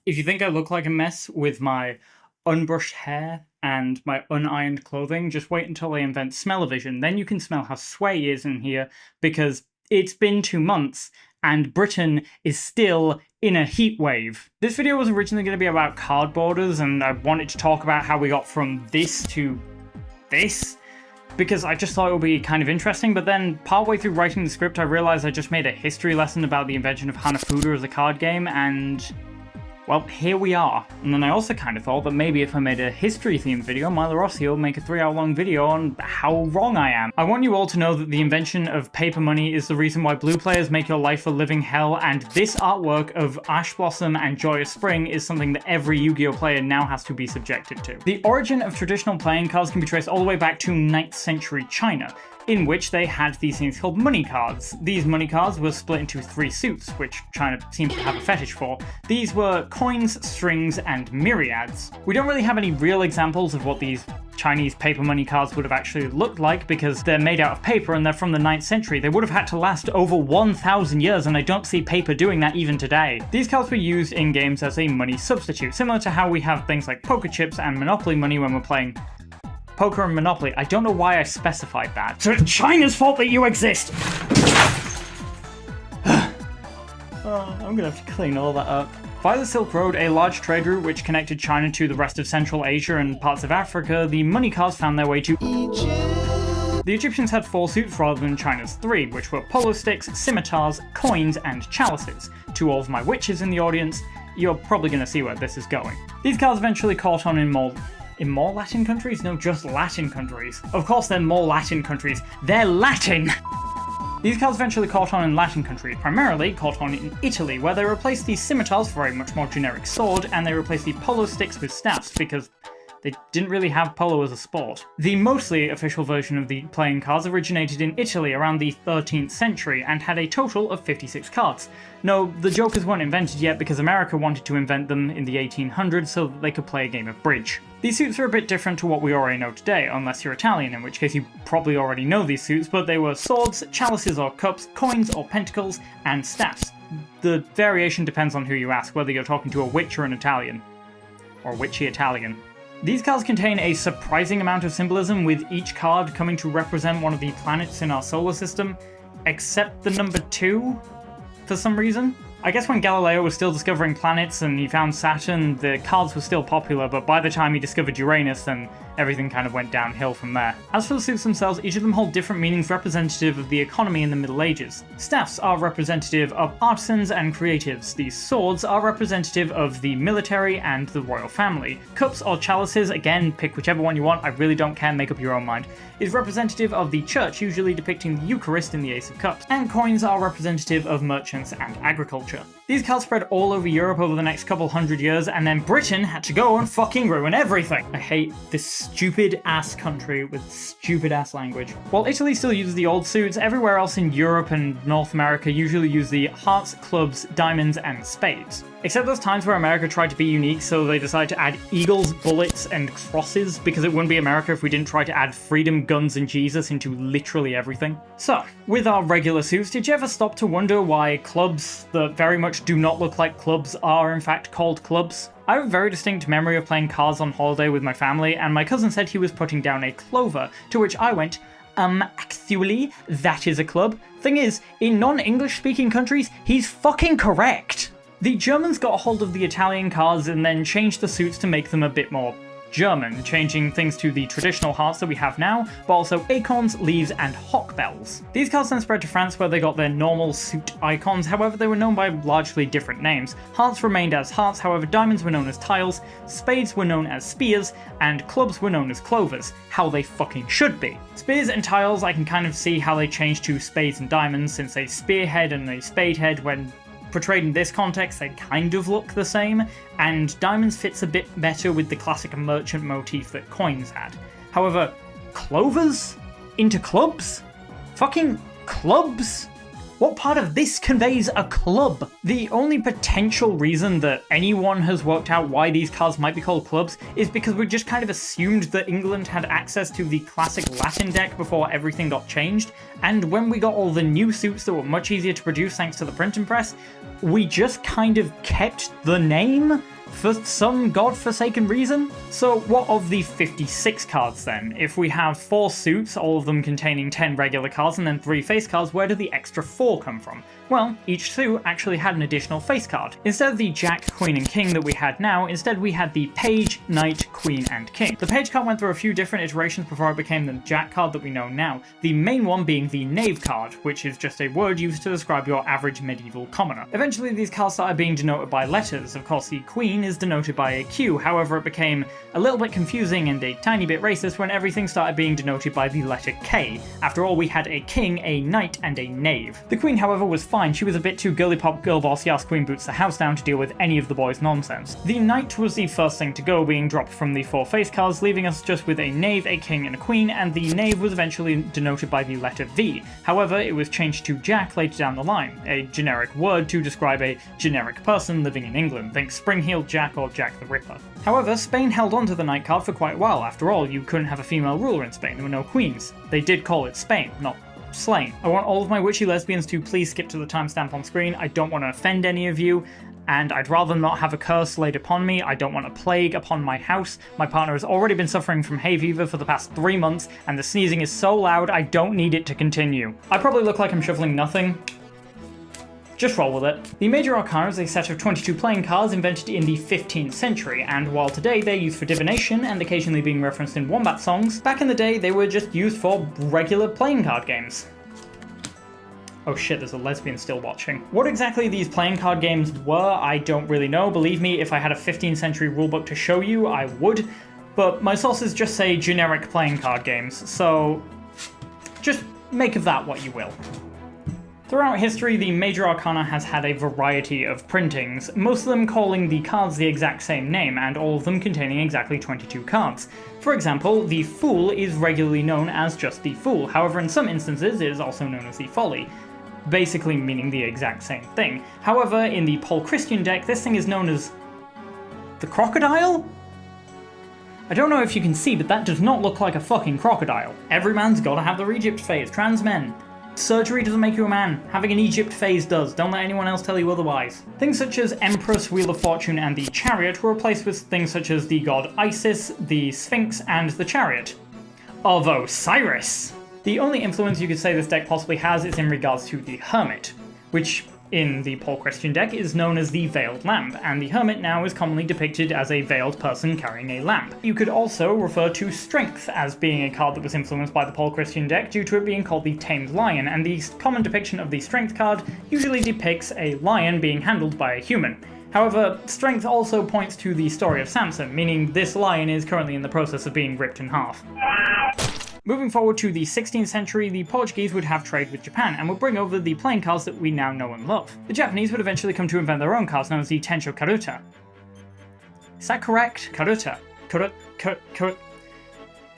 If you think I look like a mess with my unbrushed hair and my unironed clothing, just wait until I invent smell-o-vision. Then you can smell how sway is in here, because it's been 2 months and Britain is still in a heat wave. This video was originally going to be about card borders, and I wanted to talk about how we got from this to this, because I just thought it would be kind of interesting, but then partway through writing the script I realized I just made a history lesson about the invention of Hanafuda as a card game, and well, here we are. And then I also kind of thought that maybe if I made a history-themed video, Milo Rossi will make a 3-hour-long video on how wrong I am. I want you all to know that the invention of paper money is the reason why blue players make your life a living hell, and this artwork of Ash Blossom and Joyous Spring is something that every Yu-Gi-Oh player now has to be subjected to. The origin of traditional playing cards can be traced all the way back to 9th century China, in which they had these things called money cards. These money cards were split into 3 suits, which China seems to have a fetish for. These were coins, strings, and myriads. We don't really have any real examples of what these Chinese paper money cards would have actually looked like, because they're made out of paper and they're from the 9th century. They would have had to last over 1,000 years, and I don't see paper doing that even today. These cards were used in games as a money substitute, similar to how we have things like poker chips and Monopoly money when we're playing poker and Monopoly. I don't know why I specified that. So it's China's fault that you exist! I'm gonna have to clean all that up. Via the Silk Road, a large trade route which connected China to the rest of Central Asia and parts of Africa, the money cards found their way to Egypt. The Egyptians had 4 suits rather than China's 3, which were polo sticks, scimitars, coins, and chalices. To all of my witches in the audience, you're probably gonna see where this is going. These cards eventually caught on in more Latin countries? No, just Latin countries. Of course they're more Latin countries. They're Latin! These cards eventually caught on in Latin countries, primarily caught on in Italy, where they replaced the scimitars for a much more generic sword, and they replaced the polo sticks with staffs, because they didn't really have polo as a sport. The mostly official version of the playing cards originated in Italy around the 13th century, and had a total of 56 cards. No, the jokers weren't invented yet because America wanted to invent them in the 1800s so that they could play a game of bridge. These suits are a bit different to what we already know today, unless you're Italian, in which case you probably already know these suits, but they were swords, chalices or cups, coins or pentacles, and staffs. The variation depends on who you ask, whether you're talking to a witch or an Italian. Or witchy Italian. These cards contain a surprising amount of symbolism, with each card coming to represent one of the planets in our solar system, except the number 2, for some reason. I guess when Galileo was still discovering planets and he found Saturn, the cards were still popular, but by the time he discovered Uranus, then everything kind of went downhill from there. As for the suits themselves, each of them hold different meanings representative of the economy in the Middle Ages. Staffs are representative of artisans and creatives. These swords are representative of the military and the royal family. Cups or chalices, again, pick whichever one you want, I really don't care, make up your own mind, is representative of the church, usually depicting the Eucharist in the Ace of Cups. And coins are representative of merchants and agriculture. These cards spread all over Europe over the next couple hundred years, and then Britain had to go and fucking ruin everything. I hate this stupid ass country with stupid ass language. While Italy still uses the old suits, everywhere else in Europe and North America usually use the hearts, clubs, diamonds, and spades. Except those times where America tried to be unique, so they decided to add eagles, bullets, and crosses, because it wouldn't be America if we didn't try to add freedom, guns, and Jesus into literally everything. So, with our regular suits, did you ever stop to wonder why clubs that very much do not look like clubs are in fact called clubs? I have a very distinct memory of playing cards on holiday with my family, and my cousin said he was putting down a clover, to which I went, actually, that is a club. Thing is, in non-English speaking countries, he's fucking correct. The Germans got a hold of the Italian cards and then changed the suits to make them a bit more German, changing things to the traditional hearts that we have now, but also acorns, leaves, and hawk bells. These cards then spread to France, where they got their normal suit icons, however they were known by largely different names. Hearts remained as hearts, however diamonds were known as tiles, spades were known as spears, and clubs were known as clovers. How they fucking should be. Spears and tiles, I can kind of see how they changed to spades and diamonds, since a spearhead and a spadehead, when portrayed in this context, they kind of look the same, and diamonds fits a bit better with the classic merchant motif that coins had. However, clovers? Into clubs? Fucking clubs? What part of this conveys a club? The only potential reason that anyone has worked out why these cards might be called clubs is because we just kind of assumed that England had access to the classic Latin deck before everything got changed, and when we got all the new suits that were much easier to produce thanks to the printing press, we just kind of kept the name. for some godforsaken reason. So what of the 56 cards then? If we have 4 suits, all of them containing 10 regular cards and then 3 face cards, where do the extra 4 come from? Well, each suit actually had an additional face card. Instead of the Jack, Queen and King that we had now, instead we had the Page, Knight, Queen and King. The Page card went through a few different iterations before it became the Jack card that we know now, the main one being the Knave card, which is just a word used to describe your average medieval commoner. Eventually these cards started being denoted by letters. Of course the Queen is denoted by a Q, however it became a little bit confusing and a tiny bit racist when everything started being denoted by the letter K. After all, we had a King, a Knight and a Knave. The Queen however was fine. She was a bit too girly pop girl boss yas queen boots the house down to deal with any of the boys' nonsense. The Knight was the first thing to go, being dropped from the 4 face cards, leaving us just with a Knave, a King and a Queen, and the Knave was eventually denoted by the letter V. However, it was changed to Jack later down the line, a generic word to describe a generic person living in England. Think Spring-Heeled Jack or Jack the Ripper. However, Spain held on to the Knight card for quite a while. After all, you couldn't have a female ruler in Spain, there were no queens. They did call it Spain, not Slain. I want all of my witchy lesbians to please skip to the timestamp on screen. I don't want to offend any of you, and I'd rather not have a curse laid upon me. I don't want a plague upon my house. My partner has already been suffering from hay fever for the past 3 months, and the sneezing is so loud I don't need it to continue. I probably look like I'm shuffling nothing. Just roll with it. The Major Arcana is a set of 22 playing cards invented in the 15th century, and while today they're used for divination and occasionally being referenced in wombat songs, back in the day they were just used for regular playing card games. Oh shit, there's a lesbian still watching. What exactly these playing card games were, I don't really know. Believe me, if I had a 15th century rulebook to show you, I would. But my sources just say generic playing card games, so just make of that what you will. Throughout history, the Major Arcana has had a variety of printings, most of them calling the cards the exact same name, and all of them containing exactly 22 cards. For example, the Fool is regularly known as just the Fool, however in some instances it is also known as the Folly, basically meaning the exact same thing. However, in the Paul Christian deck, this thing is known as the Crocodile? I don't know if you can see, but that does not look like a fucking crocodile. Every man's gotta have their Egypt phase, trans men. Surgery doesn't make you a man. Having an Egypt phase does. Don't let anyone else tell you otherwise. Things such as Empress, Wheel of Fortune, and the Chariot were replaced with things such as the god Isis, the Sphinx, and the Chariot of Osiris. The only influence you could say this deck possibly has is in regards to the Hermit, which in the Paul Christian deck is known as the Veiled Lamp, and the Hermit now is commonly depicted as a veiled person carrying a lamp. You could also refer to Strength as being a card that was influenced by the Paul Christian deck due to it being called the Tamed Lion, and the common depiction of the Strength card usually depicts a lion being handled by a human. However, Strength also points to the story of Samson, meaning this lion is currently in the process of being ripped in half. Moving forward to the 16th century, the Portuguese would have trade with Japan and would bring over the playing cards that we now know and love. The Japanese would eventually come to invent their own cards known as the Tencho Karuta. Is that correct? Karuta.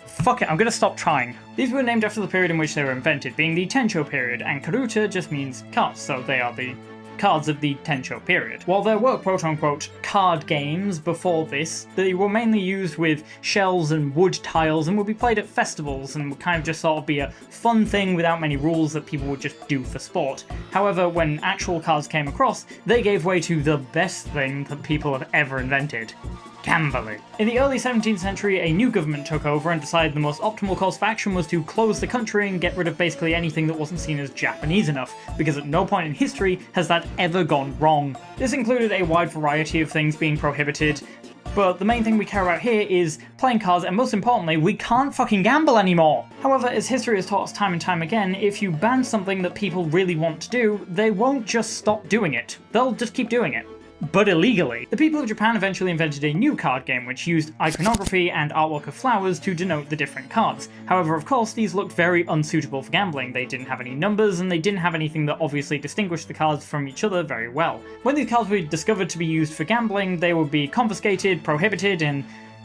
Fuck it, I'm gonna stop trying. These were named after the period in which they were invented, being the Tencho period, and Karuta just means cards, so they are the cards of the Tencho period. While there were quote-unquote card games before this, they were mainly used with shells and wood tiles and would be played at festivals and would kind of just sort of be a fun thing without many rules that people would just do for sport. However, when actual cards came across, they gave way to the best thing that people have ever invented: gambling. In the early 17th century, a new government took over and decided the most optimal course of action was to close the country and get rid of basically anything that wasn't seen as Japanese enough, because at no point in history has that ever gone wrong. This included a wide variety of things being prohibited, but the main thing we care about here is playing cards, and most importantly, we can't fucking gamble anymore! However, as history has taught us time and time again, if you ban something that people really want to do, they won't just stop doing it. They'll just keep doing it. But illegally. The people of Japan eventually invented a new card game which used iconography and artwork of flowers to denote the different cards. However, of course, these looked very unsuitable for gambling. They didn't have any numbers, and they didn't have anything that obviously distinguished the cards from each other very well. When these cards were discovered to be used for gambling, they would be confiscated, prohibited, and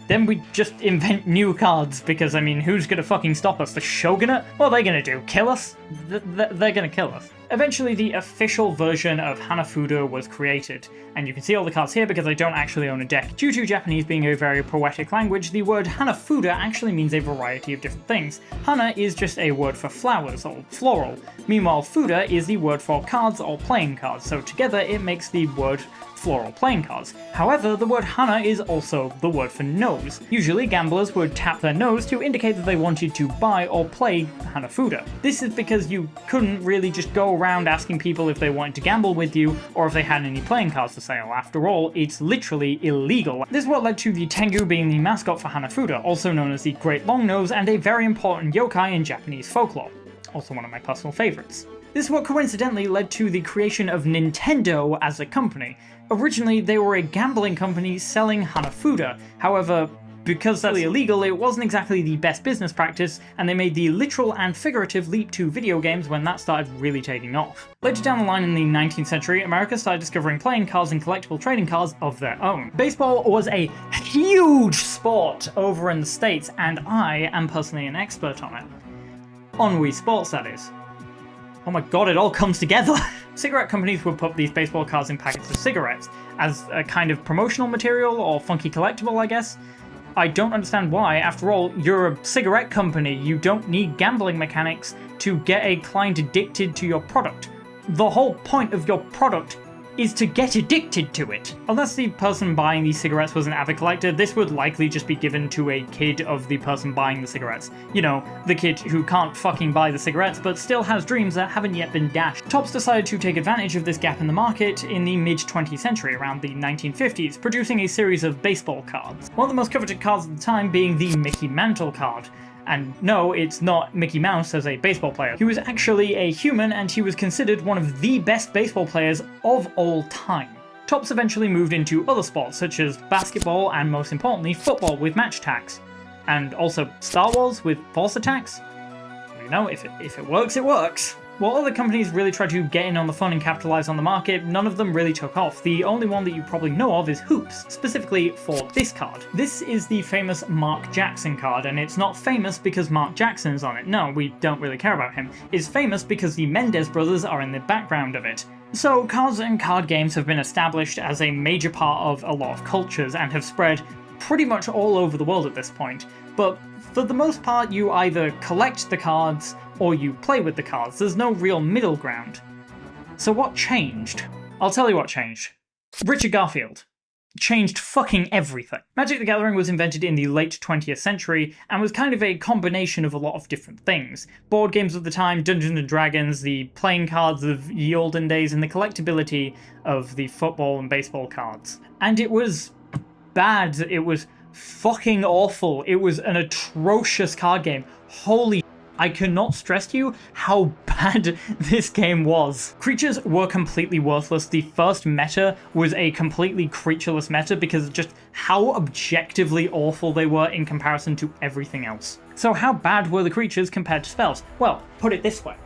then we'd just invent new cards, because, I mean, who's gonna fucking stop us? The shogunate? What are they gonna do? Kill us? They're gonna kill us. Eventually, the official version of Hanafuda was created, and you can see all the cards here because I don't actually own a deck. Due to Japanese being a very poetic language, the word Hanafuda actually means a variety of different things. Hana is just a word for flowers, or floral. Meanwhile, Fuda is the word for cards or playing cards, so together it makes the word floral playing cards. However, the word Hana is also the word for nose. Usually, gamblers would tap their nose to indicate that they wanted to buy or play Hanafuda. This is because you couldn't really just go around asking people if they wanted to gamble with you or if they had any playing cards for sale. After all, it's literally illegal. This is what led to the Tengu being the mascot for Hanafuda, also known as the Great Long Nose and a very important yokai in Japanese folklore. Also one of my personal favorites. This is what coincidentally led to the creation of Nintendo as a company. Originally, they were a gambling company selling Hanafuda. However, because that's illegal, it wasn't exactly the best business practice, and they made the literal and figurative leap to video games when that started really taking off. Later down the line in the 19th century, America started discovering playing cards and collectible trading cards of their own. Baseball was a huge sport over in the States, and I am personally an expert on it. On Wii Sports, that is. Oh my god, it all comes together! Cigarette companies would put these baseball cards in packets of cigarettes, as a kind of promotional material or funky collectible, I guess. I don't understand why. After all, you're a cigarette company. You don't need gambling mechanics to get a client addicted to your product. The whole point of your product is to get addicted to it. Unless the person buying these cigarettes was an avid collector, this would likely just be given to a kid of the person buying the cigarettes. You know, the kid who can't fucking buy the cigarettes but still has dreams that haven't yet been dashed. Topps decided to take advantage of this gap in the market in the mid-20th century, around the 1950s, producing a series of baseball cards. One of the most coveted cards at the time being the Mickey Mantle card. And no, it's not Mickey Mouse as a baseball player. He was actually a human, and he was considered one of the best baseball players of all time. Topps eventually moved into other sports, such as basketball and, most importantly, football with match attacks. And also Star Wars with force attacks. You know, if it works, it works. While other companies really tried to get in on the fun and capitalize on the market, none of them really took off. The only one that you probably know of is Hoops, specifically for this card. This is the famous Mark Jackson card, and it's not famous because Mark Jackson is on it. No, we don't really care about him. It's famous because the Mendez brothers are in the background of it. So cards and card games have been established as a major part of a lot of cultures and have spread pretty much all over the world at this point. But for the most part, you either collect the cards or you play with the cards. There's no real middle ground. So what changed? I'll tell you what changed. Richard Garfield changed fucking everything. Magic the Gathering was invented in the late 20th century and was kind of a combination of a lot of different things. Board games of the time, Dungeons and Dragons, the playing cards of the olden days, and the collectability of the football and baseball cards. And it was bad. It was fucking awful. It was an atrocious card game. Holy I cannot stress to you how bad this game was. Creatures were completely worthless. The first meta was a completely creatureless meta because of just how objectively awful they were in comparison to everything else. So how bad were the creatures compared to spells? Well, put it this way.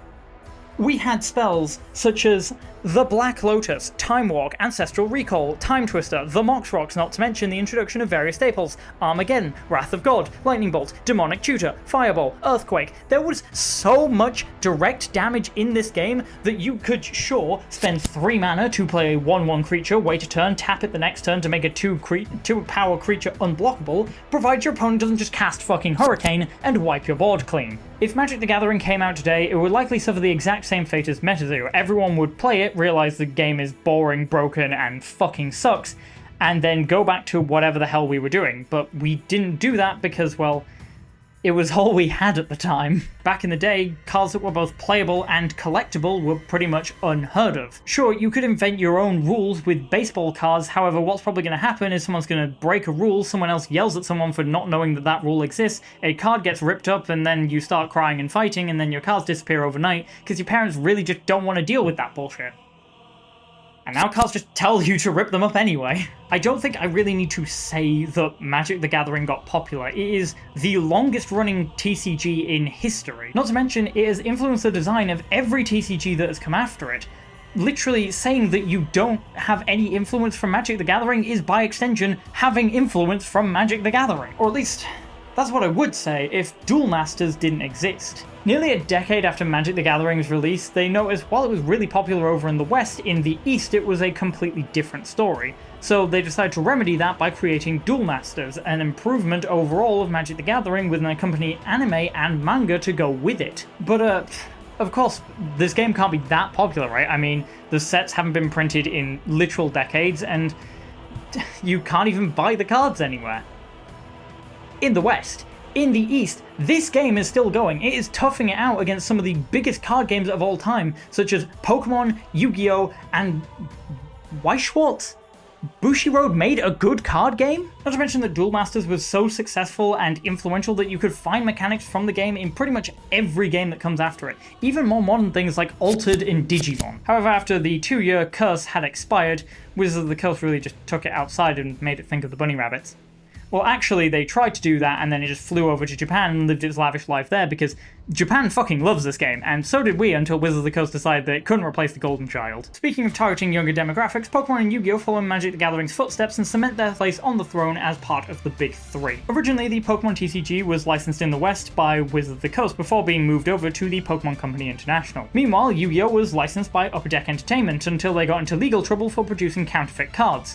We had spells such as the Black Lotus, Time Walk, Ancestral Recall, Time Twister, the Mox Rocks, not to mention the introduction of various staples, Armageddon, Wrath of God, Lightning Bolt, Demonic Tutor, Fireball, Earthquake. There was so much direct damage in this game that you could sure spend 3 mana to play a 1/1 creature, wait a turn, tap it the next turn to make a 2 power creature unblockable, provided your opponent doesn't just cast fucking Hurricane and wipe your board clean. If Magic the Gathering came out today, it would likely suffer the exact same fate as MetaZoo. Everyone would play it, realize the game is boring, broken, and fucking sucks, and then go back to whatever the hell we were doing. But we didn't do that because, well, it was all we had at the time. Back in the day, cards that were both playable and collectible were pretty much unheard of. Sure, you could invent your own rules with baseball cards, however, what's probably going to happen is someone's going to break a rule, someone else yells at someone for not knowing that that rule exists, a card gets ripped up, and then you start crying and fighting, and then your cards disappear overnight, because your parents really just don't want to deal with that bullshit. And now cards just tell you to rip them up anyway. I don't think I really need to say that Magic the Gathering got popular. It is the longest running TCG in history. Not to mention, it has influenced the design of every TCG that has come after it. Literally saying that you don't have any influence from Magic the Gathering is by extension having influence from Magic the Gathering. Or at least That's what I would say if Duel Masters didn't exist. Nearly a decade after Magic the Gathering's release, they noticed while it was really popular over in the West, in the East it was a completely different story. So they decided to remedy that by creating Duel Masters, an improvement overall of Magic the Gathering with an accompanying anime and manga to go with it. But of course, this game can't be that popular, right? I mean, the sets haven't been printed in literal decades, and you can't even buy the cards anywhere. In the West. In the East, this game is still going. It is toughing it out against some of the biggest card games of all time, such as Pokemon, Yu-Gi-Oh!, and Weichschwartz? Bushiroad made a good card game? Not to mention that Duel Masters was so successful and influential that you could find mechanics from the game in pretty much every game that comes after it. Even more modern things like Altered and Digimon. However, after the 2-year curse had expired, Wizards of the Coast really just took it outside and made it think of the bunny rabbits. Well, actually, they tried to do that, and then it just flew over to Japan and lived its lavish life there, because Japan fucking loves this game, and so did we until Wizards of the Coast decided that it couldn't replace the Golden Child. Speaking of targeting younger demographics, Pokemon and Yu-Gi-Oh! Follow Magic the Gathering's footsteps and cement their place on the throne as part of the Big Three. Originally, the Pokemon TCG was licensed in the West by Wizards of the Coast before being moved over to the Pokemon Company International. Meanwhile, Yu-Gi-Oh! Was licensed by Upper Deck Entertainment until they got into legal trouble for producing counterfeit cards,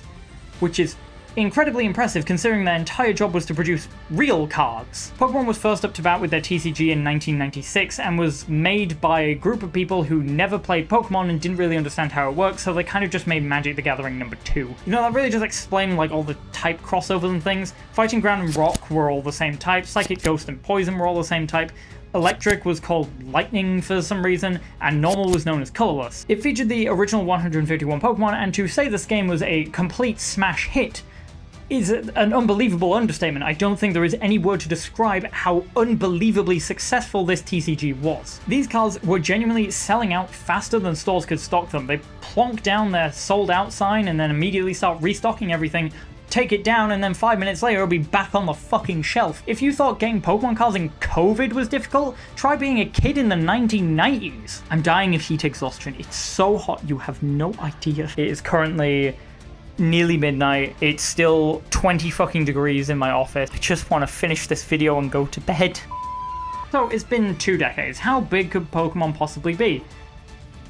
which is incredibly impressive considering their entire job was to produce real cards. Pokemon was first up to bat with their TCG in 1996 and was made by a group of people who never played Pokemon and didn't really understand how it works, so they kind of just made Magic the Gathering number 2. You know, that really just explained like all the type crossovers and things. Fighting Ground and Rock were all the same type, Psychic, Ghost and Poison were all the same type, Electric was called Lightning for some reason, and Normal was known as Colorless. It featured the original 151 Pokemon, and to say this game was a complete smash hit is an unbelievable understatement. I don't think there is any word to describe how unbelievably successful this TCG was. These cards were genuinely selling out faster than stores could stock them. They plonk down their sold out sign and then immediately start restocking everything, take it down, and then 5 minutes later it'll be back on the fucking shelf. If you thought getting Pokemon cards in COVID was difficult, try being a kid in the 1990s. I'm dying of heat exhaustion. It's so hot, you have no idea. It is currently nearly midnight. It's still 20 fucking degrees in my office. I just want to finish this video and go to bed. So it's been 2 decades. How big could Pokemon possibly be?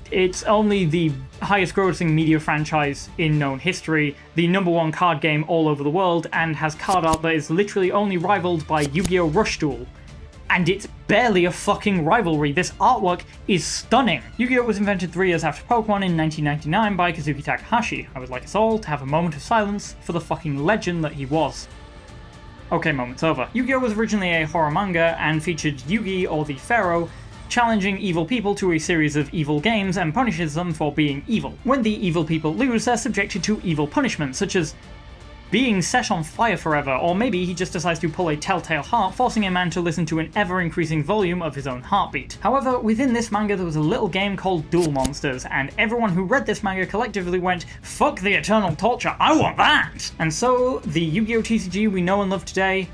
It's only the highest grossing media franchise in known history, the #1 card game all over the world, and has card art that is literally only rivaled by Yu-Gi-Oh! Rush Duel. And it's barely a fucking rivalry. This artwork is stunning. Yu-Gi-Oh! Was invented 3 years after Pokemon in 1999 by Kazuki Takahashi. I would like us all to have a moment of silence for the fucking legend that he was. Okay, moment's over. Yu-Gi-Oh! Was originally a horror manga and featured Yugi, or the Pharaoh, challenging evil people to a series of evil games and punishes them for being evil. When the evil people lose, they're subjected to evil punishments, such as being set on fire forever, or maybe he just decides to pull a telltale heart, forcing a man to listen to an ever-increasing volume of his own heartbeat. However, within this manga there was a little game called Duel Monsters, and everyone who read this manga collectively went, "Fuck the eternal torture, I want that!" And so, the Yu-Gi-Oh! TCG we know and love today,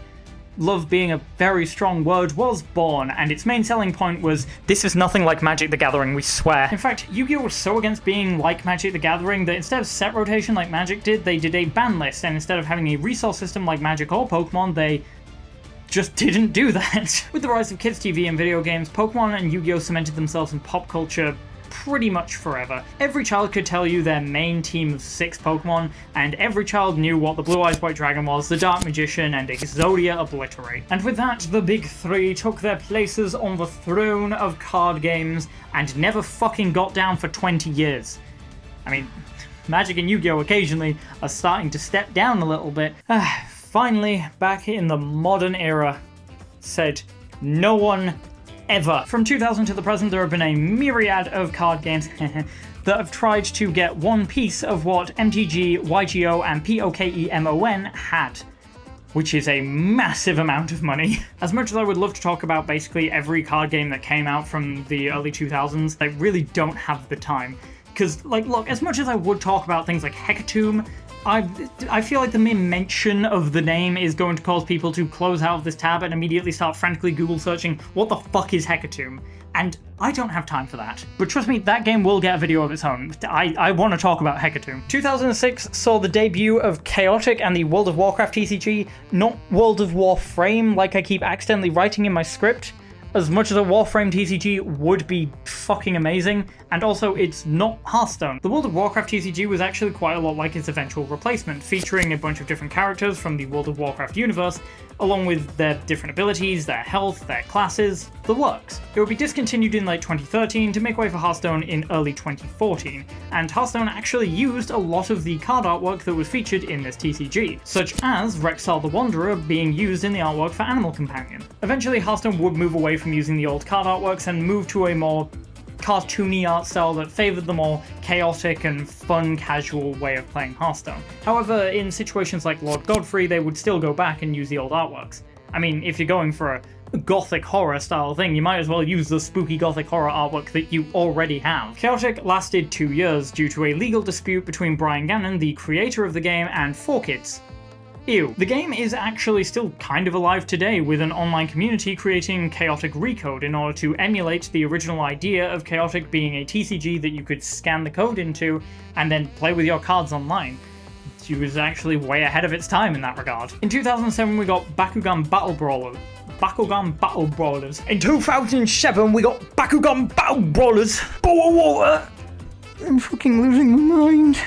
love being a very strong word, was born, and its main selling point was, "This is nothing like Magic the Gathering, we swear." In fact, Yu-Gi-Oh! Was so against being like Magic the Gathering that instead of set rotation like Magic did, they did a ban list, and instead of having a resource system like Magic or Pokemon, they just didn't do that. With the rise of kids' TV and video games, Pokemon and Yu-Gi-Oh! Cemented themselves in pop culture pretty much forever. Every child could tell you their main team of 6 Pokemon, and every child knew what the Blue Eyes White Dragon was, the Dark Magician, and Exodia Obliterate. And with that, the Big Three took their places on the throne of card games and never fucking got down for 20 years. I mean, Magic and Yu-Gi-Oh! Occasionally are starting to step down a little bit. Finally, back in the modern era, said no one ever. From 2000 to the present, there have been a myriad of card games that have tried to get one piece of what MTG, YGO, and POKEMON had, which is a massive amount of money. As much as I would love to talk about basically every card game that came out from the early 2000s, I really don't have the time. Because, like, look, as much as I would talk about things like Hecatomb, I feel like the mere mention of the name is going to cause people to close out of this tab and immediately start frantically Google searching, what the fuck is Hecatomb? and I don't have time for that. But trust me, that game will get a video of its own. I want to talk about Hecatomb. 2006 saw the debut of Chaotic and the World of Warcraft TCG, not World of Warframe like I keep accidentally writing in my script. As much as a Warframe TCG would be fucking amazing, and also it's not Hearthstone. The World of Warcraft TCG was actually quite a lot like its eventual replacement, featuring a bunch of different characters from the World of Warcraft universe, along with their different abilities, their health, their classes, the works. It would be discontinued in late 2013 to make way for Hearthstone in early 2014, and Hearthstone actually used a lot of the card artwork that was featured in this TCG, such as Rexxar the Wanderer being used in the artwork for Animal Companion. Eventually, Hearthstone would move away from using the old card artworks and move to a more cartoony art style that favoured the more chaotic and fun, casual way of playing Hearthstone. However, in situations like Lord Godfrey, they would still go back and use the old artworks. I mean, if you're going for a gothic horror style thing, you might as well use the spooky gothic horror artwork that you already have. Chaotic lasted 2 years due to a legal dispute between Brian Gannon, the creator of the game, and 4Kids. Ew. The game is actually still kind of alive today, with an online community creating Chaotic Recode in order to emulate the original idea of Chaotic being a TCG that you could scan the code into and then play with your cards online. It was actually way ahead of its time in that regard. In 2007 we got Bakugan Battle Brawlers. In 2007 we got Bakugan Battle Brawlers. I'm fucking losing my mind.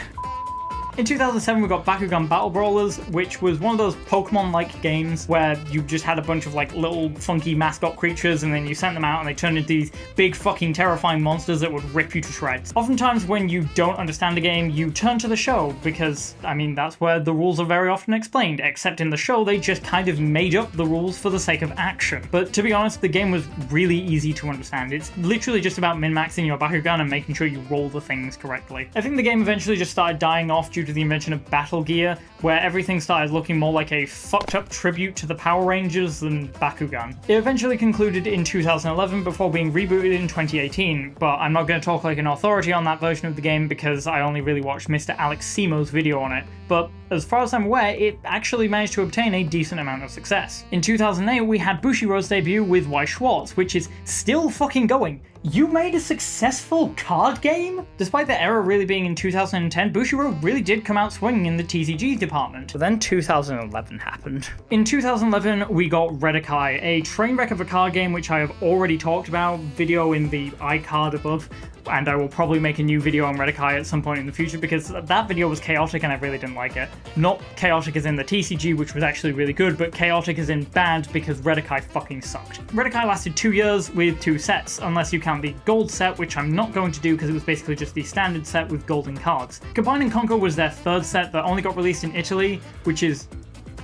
In 2007 we got Bakugan Battle Brawlers, which was one of those Pokemon-like games where you just had a bunch of like little funky mascot creatures and then you sent them out and they turned into these big fucking terrifying monsters that would rip you to shreds. Oftentimes when you don't understand a game, you turn to the show because, I mean, that's where the rules are very often explained, except in the show they just kind of made up the rules for the sake of action. But to be honest, the game was really easy to understand. It's literally just about min-maxing your Bakugan and making sure you roll the things correctly. I think the game eventually just started dying off due to the invention of Battle Gear, where everything started looking more like a fucked up tribute to the Power Rangers than Bakugan. It eventually concluded in 2011 before being rebooted in 2018, but I'm not going to talk like an authority on that version of the game because I only really watched Mr. Alex Simo's video on it, but as far as I'm aware, it actually managed to obtain a decent amount of success. In 2008, we had Bushiroad's debut with Weiss Schwarz, which is still fucking going. You made a successful card game? Despite the era really being in 2010, Bushiroad really did come out swinging in the TCG department. But then 2011 happened. In 2011, we got Redakai, a train wreck of a card game which I have already talked about, video in the iCard above, and I will probably make a new video on Redakai at some point in the future because that video was chaotic and I really didn't like it. Not chaotic as in the TCG, which was actually really good, but chaotic as in bad because Redakai fucking sucked. Redakai lasted 2 years with 2 sets, unless you count the gold set, which I'm not going to do because it was basically just the standard set with golden cards. Combine and Conquer was their 3rd set that only got released in Italy, which is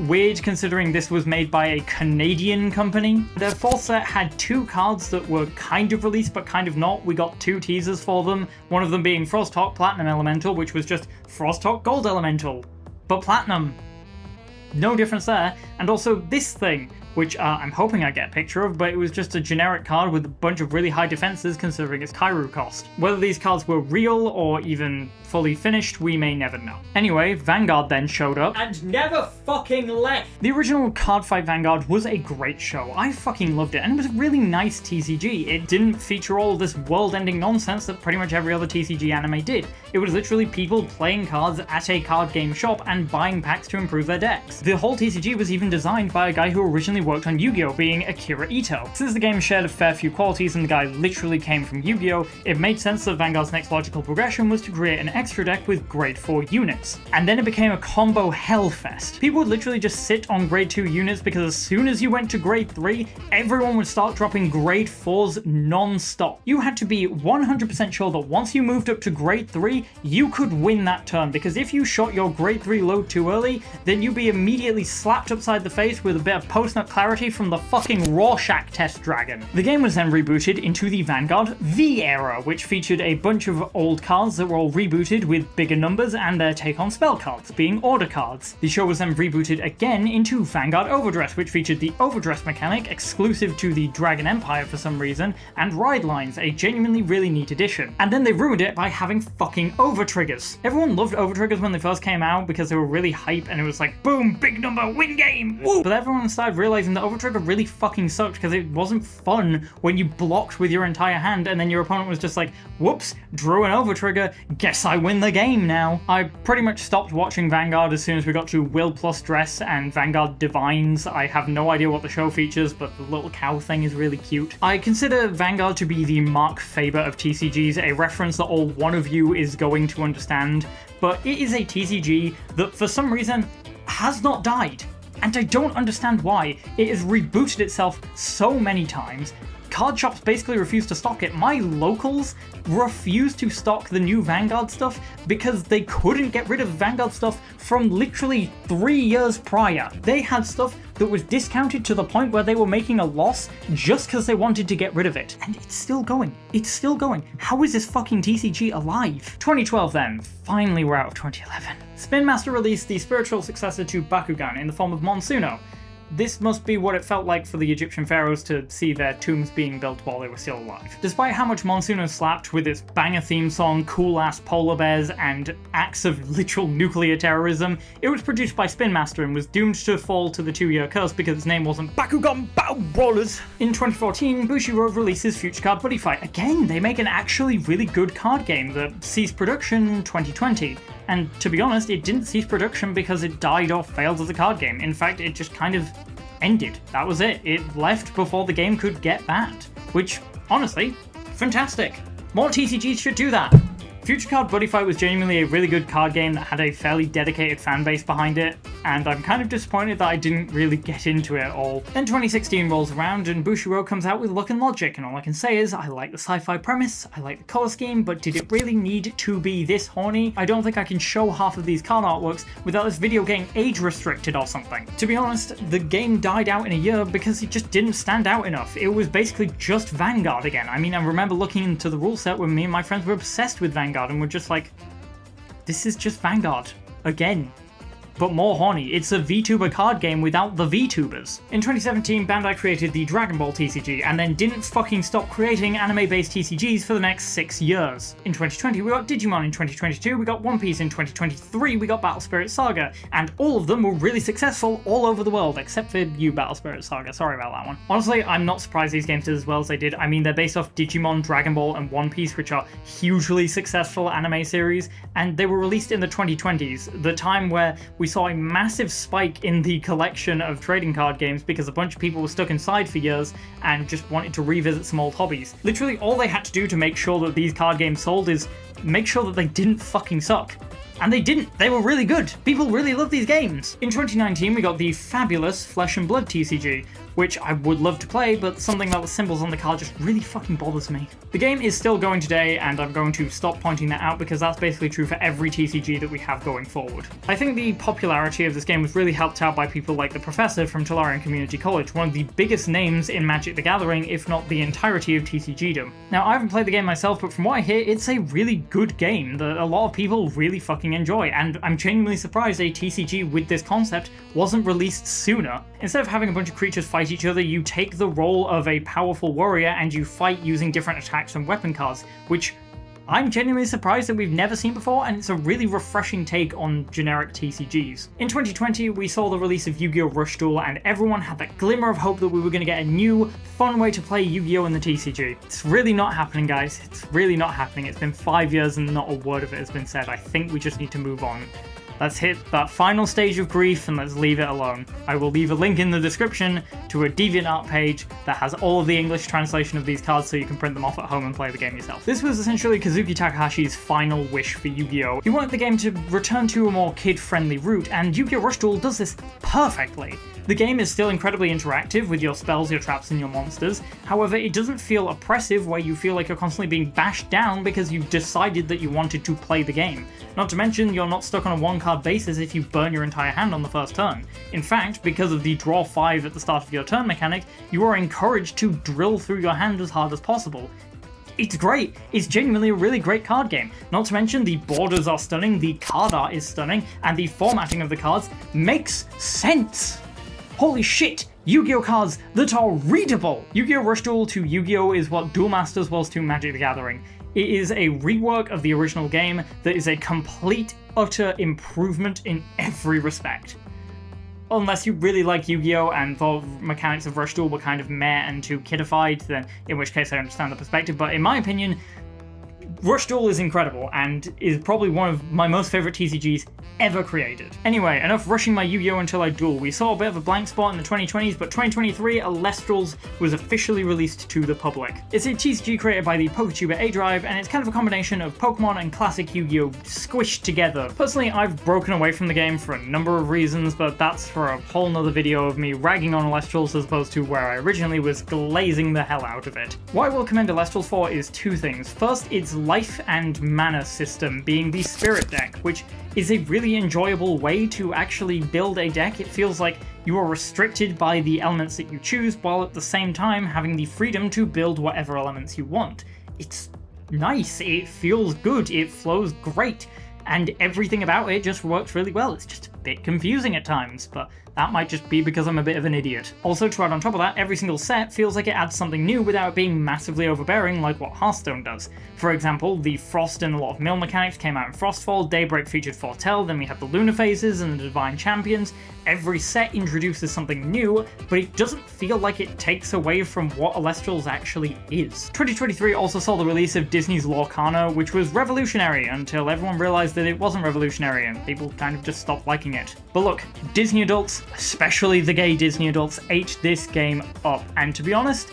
weird considering this was made by a Canadian company. Their 4th set had 2 cards that were kind of released but kind of not. We got 2 teasers for them, one of them being Frosthawk Platinum Elemental, which was just Frosthawk Gold Elemental, but Platinum. No difference there. And also this thing, which I'm hoping I get a picture of, but it was just a generic card with a bunch of really high defenses considering its Kairu cost. Whether these cards were real or even fully finished, we may never know. Anyway, Vanguard then showed up and never fucking left! The original Card Fight Vanguard was a great show. I fucking loved it, and it was a really nice TCG. It didn't feature all of this world-ending nonsense that pretty much every other TCG anime did. It was literally people playing cards at a card game shop and buying packs to improve their decks. The whole TCG was even designed by a guy who originally worked on Yu-Gi-Oh! Being Akira Ito. Since the game shared a fair few qualities and the guy literally came from Yu-Gi-Oh!, it made sense that Vanguard's next logical progression was to create an extra deck with grade 4 units. And then it became a combo hellfest. People would literally just sit on grade 2 units because as soon as you went to grade 3, everyone would start dropping grade 4s non-stop. You had to be 100% sure that once you moved up to grade 3, you could win that turn, because if you shot your grade 3 load too early, then you'd be immediately slapped upside the face with a bit of post-nut clarity from the fucking Rorschach test dragon. The game was then rebooted into the Vanguard V era, which featured a bunch of old cards that were all rebooted with bigger numbers and their take on spell cards, being order cards. The show was then rebooted again into Vanguard Overdress, which featured the Overdress mechanic, exclusive to the Dragon Empire for some reason, and Ride Lines, a genuinely really neat addition. And then they ruined it by having fucking Overtriggers. Everyone loved Overtriggers when they first came out because they were really hype and it was like, boom, big number, win game, woo! But everyone started realizing realizing that Overtrigger really fucking sucked because it wasn't fun when you blocked with your entire hand and then your opponent was just like, whoops, drew an Overtrigger, guess I win the game now. I pretty much stopped watching Vanguard as soon as we got to Will plus Dress and Vanguard Divines. I have no idea what the show features, but the little cow thing is really cute. I consider Vanguard to be the Mark Faber of TCGs, a reference that all one of you is going to understand, but it is a TCG that for some reason has not died. And I don't understand why. It has rebooted itself so many times. Card shops basically refuse to stock it. My locals refuse to stock the new Vanguard stuff because they couldn't get rid of Vanguard stuff from literally 3 years prior. They had stuff that was discounted to the point where they were making a loss just because they wanted to get rid of it. And it's still going. It's still going. How is this fucking TCG alive? 2012 then. Finally we're out of 2011. Spin Master released the spiritual successor to Bakugan in the form of Monsuno. This must be what it felt like for the Egyptian pharaohs to see their tombs being built while they were still alive. Despite how much Monsuno slapped with its banger theme song, cool-ass polar bears, and acts of literal nuclear terrorism, it was produced by Spin Master and was doomed to fall to the 2-year curse because its name wasn't Bakugan Battle Brawlers. In 2014, Bushiroad releases Future Card Buddy Fight. Again, they make an actually really good card game that ceased production in 2020. And to be honest, it didn't cease production because it died or failed as a card game. In fact, it just kind of ended. That was it. It left before the game could get banned. Which, honestly, fantastic. More TCGs should do that. Future Card Buddy Fight was genuinely a really good card game that had a fairly dedicated fan base behind it, and I'm kind of disappointed that I didn't really get into it at all. Then 2016 rolls around and Bushiroad comes out with Luck and Logic, and all I can say is I like the sci-fi premise, I like the color scheme, but did it really need to be this horny? I don't think I can show half of these card artworks without this video getting age restricted or something. To be honest, the game died out in a year because it just didn't stand out enough. It was basically just Vanguard again. I mean, I remember looking into the rule set when me and my friends were obsessed with Vanguard and we're just like, this is just Vanguard again, but more horny. It's a VTuber card game without the VTubers. In 2017, Bandai created the Dragon Ball TCG and then didn't fucking stop creating anime-based TCGs for the next 6 years. In 2020, we got Digimon. In 2022, we got One Piece. In 2023, we got Battle Spirit Saga, and all of them were really successful all over the world, except for you, Battle Spirit Saga. Sorry about that one. Honestly, I'm not surprised these games did as well as they did. I mean, they're based off Digimon, Dragon Ball, and One Piece, which are hugely successful anime series, and they were released in the 2020s, the time where we saw a massive spike in the collection of trading card games because a bunch of people were stuck inside for years and just wanted to revisit some old hobbies. Literally all they had to do to make sure that these card games sold is make sure that they didn't fucking suck. And they didn't. They were really good. People really love these games. In 2019, we got the fabulous Flesh and Blood TCG, which I would love to play, but something about the symbols on the card just really fucking bothers me. The game is still going today, and I'm going to stop pointing that out because that's basically true for every TCG that we have going forward. I think the popularity of this game was really helped out by people like the Professor from Tolarian Community College, one of the biggest names in Magic the Gathering, if not the entirety of TCGdom. Now, I haven't played the game myself, but from what I hear, it's a really good game that a lot of people really fucking enjoy, and I'm genuinely surprised a TCG with this concept wasn't released sooner. Instead of having a bunch of creatures fight each other, you take the role of a powerful warrior and you fight using different attacks and weapon cards, which I'm genuinely surprised that we've never seen before, and it's a really refreshing take on generic TCGs. In 2020, we saw the release of Yu-Gi-Oh! Rush Duel, and everyone had that glimmer of hope that we were going to get a new, fun way to play Yu-Gi-Oh! In the TCG. It's really not happening, guys. It's really not happening. It's been 5 years and not a word of it has been said. I think we just need to move on. Let's hit that final stage of grief and let's leave it alone. I will leave a link in the description to a DeviantArt page that has all of the English translation of these cards so you can print them off at home and play the game yourself. This was essentially Kazuki Takahashi's final wish for Yu-Gi-Oh! He wanted the game to return to a more kid-friendly route, and Yu-Gi-Oh! Rush Duel does this perfectly. The game is still incredibly interactive with your spells, your traps, and your monsters. However, it doesn't feel oppressive where you feel like you're constantly being bashed down because you've decided that you wanted to play the game. Not to mention, you're not stuck on a one-card basis if you burn your entire hand on the first turn. In fact, because of the draw 5 at the start of your turn mechanic, you are encouraged to drill through your hand as hard as possible. It's great. It's genuinely a really great card game. Not to mention the borders are stunning, the card art is stunning, and the formatting of the cards makes sense. Holy shit! Yu-Gi-Oh! Cards that are readable! Yu-Gi-Oh! Rush Duel to Yu-Gi-Oh! Is what Duel Masters was to Magic the Gathering. It is a rework of the original game that is a complete, utter improvement in every respect. unless you really like Yu-Gi-Oh! And thought mechanics of Rush Duel were kind of meh and too kidified, then in which case I understand the perspective, but in my opinion, Rush Duel is incredible and is probably one of my most favourite TCGs ever created. Anyway, enough rushing my Yu-Gi-Oh! Until I duel. We saw a bit of a blank spot in the 2020s, but 2023, Alestrals was officially released to the public. It's a TCG created by the PokeTuber A-Drive, and it's kind of a combination of Pokemon and classic Yu-Gi-Oh! Squished together. Personally, I've broken away from the game for a number of reasons, but that's for a whole nother video of me ragging on Alestrals as opposed to where I originally was glazing the hell out of it. What I will commend Alestrals for is two things. First, its life and mana system being the Spirit deck, which is a really enjoyable way to actually build a deck. It feels like you are restricted by the elements that you choose, while at the same time having the freedom to build whatever elements you want. It's nice, it feels good, it flows great, and everything about it just works really well. It's just a bit confusing at times, but that might just be because I'm a bit of an idiot. Also, to add on top of that, every single set feels like it adds something new without being massively overbearing like what Hearthstone does. For example, the Frost and a lot of mill mechanics came out in Frostfall, Daybreak featured Foretell, then we had the Lunar Phases and the Divine Champions. Every set introduces something new, but it doesn't feel like it takes away from what Alestrals actually is. 2023 also saw the release of Disney's Lorcana, which was revolutionary until everyone realized that it wasn't revolutionary and people kind of just stopped liking it. But look, Disney adults, especially the gay Disney adults, ate this game up, and to be honest,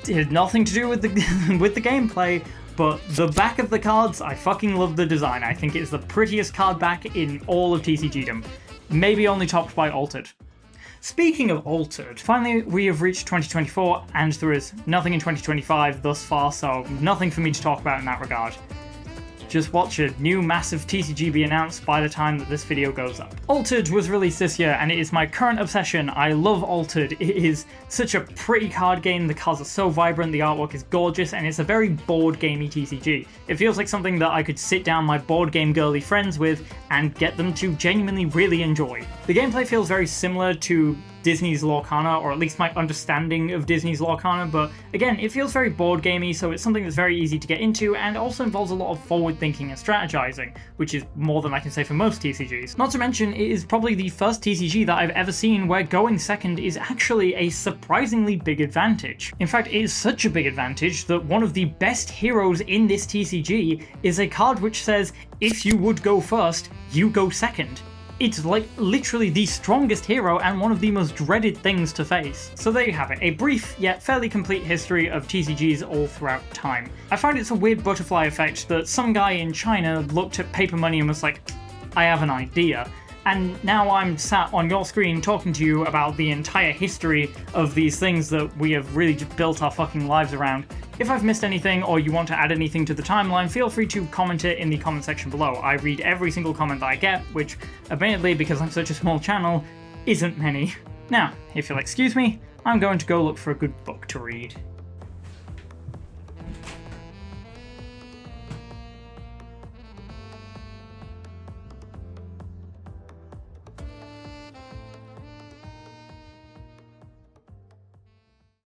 it had nothing to do with the with the gameplay, but the back of the cards, I fucking love the design. I think it's the prettiest card back in all of TCGdom. Maybe only topped by Altered. Speaking of Altered, finally we have reached 2024, and there is nothing in 2025 thus far, so nothing for me to talk about in that regard. Just watch a new massive TCG be announced by the time that this video goes up. Altered was released this year, and it is my current obsession. I love Altered. It is such a pretty card game, the cards are so vibrant, the artwork is gorgeous, and it's a very board gamey TCG. It feels like something that I could sit down my board game girly friends with and get them to genuinely really enjoy. The gameplay feels very similar to Disney's Lorcana, or at least my understanding of Disney's Lorcana, but again, it feels very board gamey, so it's something that's very easy to get into and also involves a lot of forward thinking and strategizing, which is more than I can say for most TCGs. Not to mention, it is probably the first TCG that I've ever seen where going second is actually a surprisingly big advantage. In fact, it is such a big advantage that one of the best heroes in this TCG is a card which says, if you would go first, you go second. It's like literally the strongest hero and one of the most dreaded things to face. So there you have it, a brief yet fairly complete history of TCGs all throughout time. I find it's a weird butterfly effect that some guy in China looked at paper money and was like, I have an idea. And now I'm sat on your screen talking to you about the entire history of these things that we have really just built our fucking lives around. If I've missed anything or you want to add anything to the timeline, feel free to comment it in the comment section below. I read every single comment that I get, which, admittedly, because I'm such a small channel, isn't many. Now, if you'll excuse me, I'm going to go look for a good book to read.